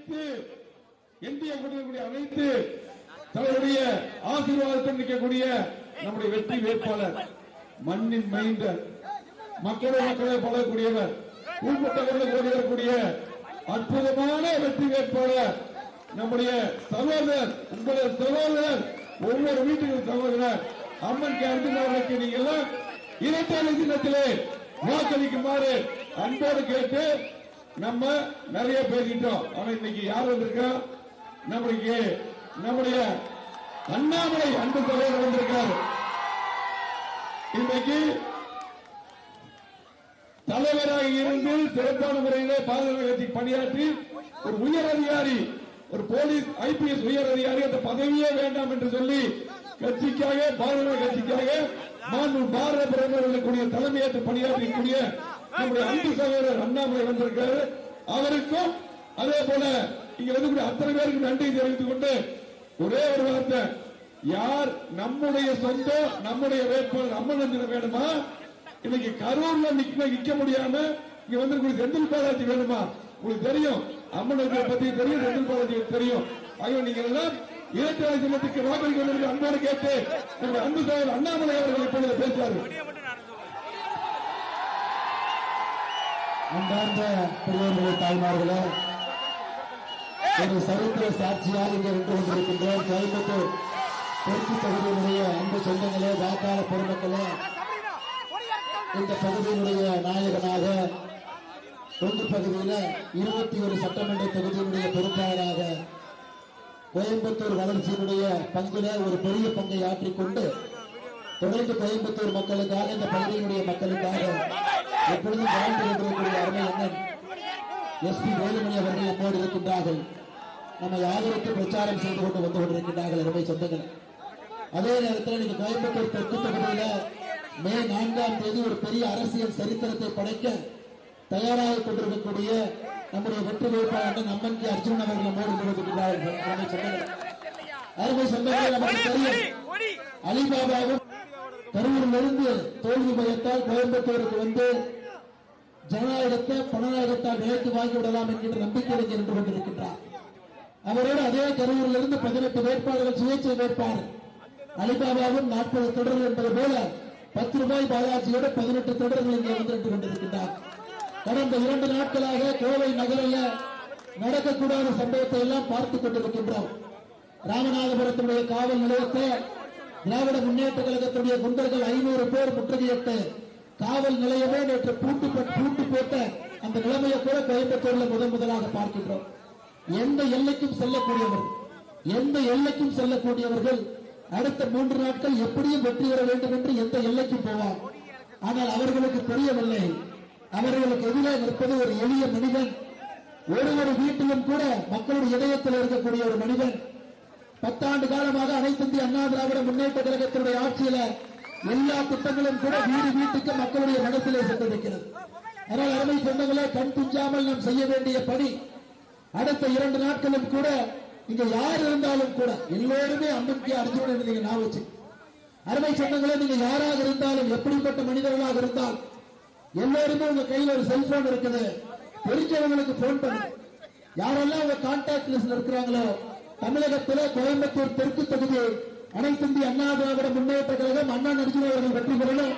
அனைத்து இந்திய கூட்டக்கூடிய அனைத்து தலைவருடைய ஆசீர்வாதத்தில் நிற்கக்கூடிய நம்முடைய வெற்றி வேட்பாளர் மண்ணின் மைந்தர் மக்களை பழகக்கூடியவர் உள்பட்டவர்களுக்கு ஓடி வரக்கூடிய அற்புதமான வெற்றி வேட்பாளர் நம்முடைய சகோதரர் உங்களுடைய சகோதரர் ஒவ்வொரு வீட்டுக்கும் சகோதரர் அம்மன் அர்ஜுன் அவர்களுக்கு நீங்கள் இரட்டை சின்னத்திலே வாக்களிக்குமாறு அன்போடு கேட்டு நம்ம நிறைய பேசிட்டோம். ஆனா இன்னைக்கு யார் வந்திருக்கோம்? நம்முடைய அண்ணாமலை அன்பு சகோதரர் வந்திருக்காரு. இன்னைக்கு தலைவராக இருந்து சிறப்பான முறையிலே பாதுகாப்பு பணியாற்றி ஒரு உயர் அதிகாரி, ஒரு போலீஸ் ஐபிஎஸ் உயர் அதிகாரி அந்த பதவியே வேண்டாம் என்று சொல்லி கட்சிக்காக பாரதிய கட்சிக்காக பாரத பிரதமர்களுடைய தலைமையேற்று பணியாற்றக்கூடிய நம்முடைய அன்பு சகோதரர் அண்ணாமலை வந்திருக்காரு. அவருக்கும் அதே போல இங்க வந்து அத்தனை பேருக்கு நன்றி தெரிவித்துக் கொண்டு ஒரே ஒரு வார்த்தை, யார் நம்முடைய சொந்தம் நம்முடைய வேட்பாளர் அம்மன் அர்ஜுன் வேணுமா? இன்னைக்கு கரூர்ல நிக்க முடியாம இங்க வந்து செந்தில் பாலாஜி வேணுமா? உங்களுக்கு தெரியும், அம்மன் அர்ஜுன் பத்தி தெரியும், செந்தில் பாலாஜி தெரியும். ஆகிய நீங்க எல்லாம் இரட்டை சின்னத்துக்கு வாக்களிக்க அன்போடு கேட்டு நம்முடைய அன்பு சகோதரர் அண்ணாமலை அவர்கள் இப்பொழுது பேசுவார்கள். அன்பார்ந்த பெரியவர்களே, தாய்மார்களே, ஒரு சரித்திர சாட்சியாக இங்கே நின்று கொண்டிருக்கின்றோம். கோயம்புத்தூர் தெற்கு பகுதியினுடைய அன்பு சொந்தங்களே, வாக்காளர் பெருமக்களே, இந்த பகுதியினுடைய நாயகனாக தொங்கு பகுதியில 21 சட்டமன்ற தொகுதியினுடைய பொறுப்பாளராக கோயம்புத்தூர் வளர்ச்சியினுடைய பங்குல ஒரு பெரிய பங்கை ஆற்றிக்கொண்டு தொடர்ந்து கோயம்புத்தூர் மக்களுக்காக, இந்த பகுதியினுடைய மக்களுக்காக எப்பொழுதும் வாழ்ந்து கொண்டிருக்கக்கூடிய அருமை அண்ணன் எஸ்பி வேலுமணி அவர்கள் நம்மோடு இருக்கின்றார்கள். நம்ம ஆதரித்து பிரச்சாரம் செய்து கொண்டு வந்து கொண்டிருக்கின்றார்கள் அருமை சொந்தங்கள். அதே நேரத்தில் நீங்க கோயம்புத்தூர் தெற்கு தொகுதியில மே 4ஆம் தேதி ஒரு பெரிய அரசியல் சரித்திரத்தை படைக்க தயாராக கொண்டிருக்கக்கூடிய நம்முடைய வெற்றி வேட்பாளர் அம்மன் அர்ஜுன் அவர்கள் நம்மோடு கொண்டிருக்கிறார்கள். அருமை சொந்தங்கள், நமக்கு தெரியும் அலிபாபாவும் கரூரிலிருந்து தோல்வி பயத்தால் கோயம்புத்தூருக்கு வந்து ஜனநாயகத்தை பணநாயகத்தால் விலைக்கு வாங்கிவிடலாம் என்கின்ற நம்பிக்கையில் நின்று கொண்டிருக்கின்றார். அவரோடு அதே கரூரிலிருந்து 18 வேட்பாளர்கள் சுயேட்சை வேட்பாளர் அலிபாபாவும் 40 தொடர்கள் என்பது போல 10 ரூபாய் பாலாஜியோடு 18 தொடர்கள் இங்கே வந்து நின்று கொண்டிருக்கின்றார். கடந்த 2 நாட்களாக கோவை நகரில் நடக்கக்கூடாத சம்பவத்தை எல்லாம் பார்த்துக் கொண்டிருக்கின்றோம். ராமநாதபுரத்தினுடைய காவல் நிலையத்தை திராவிட முன்னேற்ற கழகத்துடைய குண்டர்கள் 500 பேர் முற்றுகையிட்டு காவல் நிலையமே நேற்று பூட்டு போட்ட அந்த நிலைமையை கூட கோயம்புத்தூர்ல முதலாக பார்க்கின்றோம். எந்த எல்லைக்கும் செல்லக்கூடியவர்கள் அடுத்த 3 நாட்கள் எப்படியும் வெற்றி பெற வேண்டும் என்று எந்த எல்லைக்கும் போவார். ஆனால் அவர்களுக்கு தெரியவில்லை, அவர்களுக்கு எதிரே நிற்பது ஒரு எளிய மனிதன், ஒரு வீட்டிலும் கூட மக்களுடைய இதயத்தில் இருக்கக்கூடிய ஒரு மனிதன். 10 ஆண்டு காலமாக அனைத்து இந்திய அண்ணா திராவிட முன்னேற்ற கழகத்தினுடைய ஆட்சியில எல்லா திட்டங்களும் கூட வீட்டுக்கு மக்களுடைய மனசிலே சென்றிருக்கிறது. ஆனால் அருமை சொந்தங்களே, கண் துஞ்சாமல் நாம் செய்ய வேண்டிய பணி அடுத்த 2 நாட்களும் கூட இங்க யார் இருந்தாலும் கூட எல்லோருமே அம்மன் அர்ஜுன் என்று நீங்க ஞாபகம் வச்சு. அருமை சொந்தங்களே, நீங்க யாராக இருந்தாலும் எப்படிப்பட்ட மனிதர்களாக இருந்தால் எல்லோருமே உங்க கையில் ஒரு செல்போன் இருக்குது, தெரிஞ்சவங்களுக்கு போன் பண்ணு. யாரெல்லாம் உங்க கான்டாக்ட் லிஸ்ட்ல இருக்கிறாங்களோ தமிழகத்திலே கோயம்புத்தூர் தெற்கு தொகுதி அனைத்து இந்திய அண்ணா திராவிட முன்னேற்ற கழகம் அண்ணன் அர்ஜுன் அவர்கள் வெற்றி பெறணும்,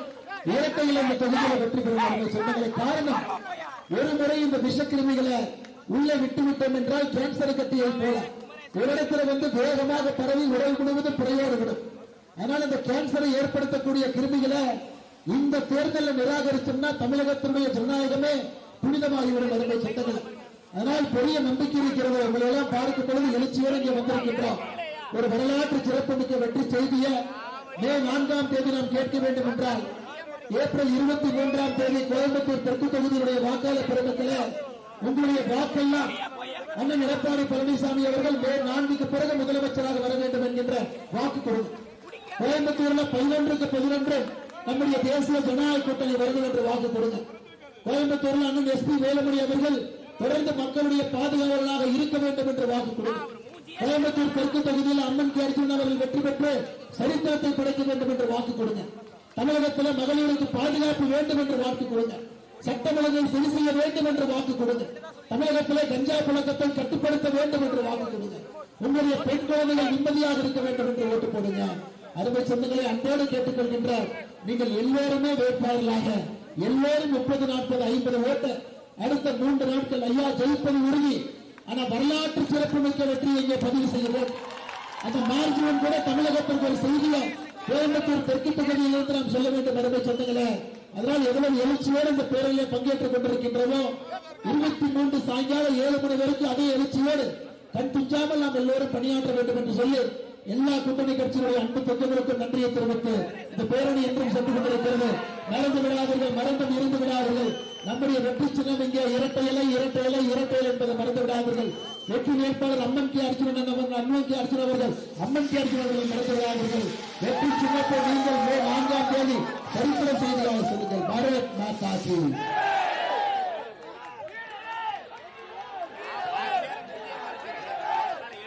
இரட்டையில் இந்த தொகுதியில் வெற்றி பெறணும் சொன்னங்களை காரணம், ஒரு முறை இந்த விஷக்கிருமிகளை உள்ளே விட்டுவிட்டோம் என்றால் கேன்சர் கட்டியை போல ஒரு இடத்துல வந்து வேகமாக பரவி உடல் முழுவதும் பிரயோகப்படும். அதனால் இந்த கேன்சரை ஏற்படுத்தக்கூடிய கிருமிகளை இந்த தேர்தலில் நிராகரிச்சோம்னா தமிழகத்தினுடைய ஜனநாயகமே புனிதமாகிவிடும் அருமை சட்டங்கள். அதனால் பெரிய நம்பிக்கை இருக்கிறது. உங்களை எல்லாம் பார்க்கும் பொழுது எழுச்சியோடு இங்கே வந்திருக்கின்றோம். ஒரு வரலாற்று சிறப்புமிக்க வெற்றி செய்தியை மே 4ஆம் தேதி நாம் கேட்க வேண்டும் என்றால் ஏப்ரல் 23ஆம் தேதி கோயம்புத்தூர் தெற்கு தொகுதியுடைய வாக்காளர் பெருமக்களே, உங்களுடைய வாக்கெல்லாம் அண்ணன் எடப்பாடி பழனிசாமி அவர்கள் மே 4க்கு பிறகு முதலமைச்சராக வர வேண்டும் என்கின்ற வாக்கு கொடுங்க. கோயம்புத்தூர்ல 11க்கு 11 நம்முடைய தேசிய ஜனநாயக கூட்டணி வருது என்று வாக்கு கொடுங்க. கோயம்புத்தூரில் அண்ணன் எஸ்பி வேலுமணி அவர்கள் தொடர்ந்து மக்களுடைய பாதுகாவலராக இருக்க வேண்டும் என்று வாக்கு கொடுங்க. கோயம்புத்தூர் தெற்கு தொகுதியில் அம்மன் அர்ஜுன் அவர்கள் வெற்றி பெற்று சரித்திரத்தை படைக்க வேண்டும் என்று வாக்கு கொடுங்க. தமிழகத்தில் மகளிருக்கு பாதுகாப்பு வேண்டும் என்று வாக்கு கொடுங்க. சட்டம் ஒழுங்கை சரி செய்ய வேண்டும் என்று வாக்கு கொடுங்க. தமிழகத்திலே கஞ்சா புழக்கத்தை கட்டுப்படுத்த வேண்டும் என்று வாக்கு கொடுங்க. உங்களுடைய பெண் குழந்தைகள் நிம்மதியாக இருக்க வேண்டும் என்று ஓட்டு போடுங்க. அருமை சொந்தங்களை அன்போடு கேட்டுக்கொள்கின்றார். நீங்கள் எல்லோருமே வேட்பாளர்களாக எல்லோரும் 30, 40, 50 ஓட்டு அடுத்த 3 நாட்கள் ஐயா ஜெயிப்பது உறுதி. ஆனா வரலாற்று சிறப்புமிக்க வெற்றி இங்கே பதிவு செய்கிறோம். அந்த மார்ஜினம் கூட தமிழகத்திற்கு ஒரு செய்தியா கோயம்புத்தூர் தெற்கு பகுதியில் இருந்து நாம் சொல்ல வேண்டும். அருமை சொந்தங்களே, அதனால் எவ்வளவு எழுச்சியோடு இந்த பேரணியை பங்கேற்றுக் கொண்டிருக்கின்றோமோ 23 சாயங்காலம் 7 மணி வரைக்கும் அதே எழுச்சியோடு கண் துஞ்சாமல் நாம் எல்லோரும் பணியாற்ற வேண்டும் என்று சொல்லி எல்லா கூட்டணி கட்சிகளுடைய அன்பு தொண்டர்களுக்கும் நன்றியை தெரிவித்து இந்த பேரணி என்றும் சென்று கொண்டிருக்கிறது. மறந்து விடாதீர்கள், மறந்து இருந்து விடாதீர்கள். நம்முடைய வெற்றி சின்னம் இங்கே இரட்டை இலை இரட்டை இலை இரட்டை இலை என்பதை மறந்து விடாதீர்கள். வெற்றி வேட்பாளர் அம்மன் கே அர்ஜுனன் அம்மன் கே அர்ஜுன் அவர்கள் அம்மன் கே அர்ஜுன் அவர்களை மறந்து விடாதீர்கள். வெற்றி சின்னத்தை நீங்கள் 4ஆம் தேதி சரித்திர செய்தியாக சொல்லுங்கள். பாரத் மாதா கி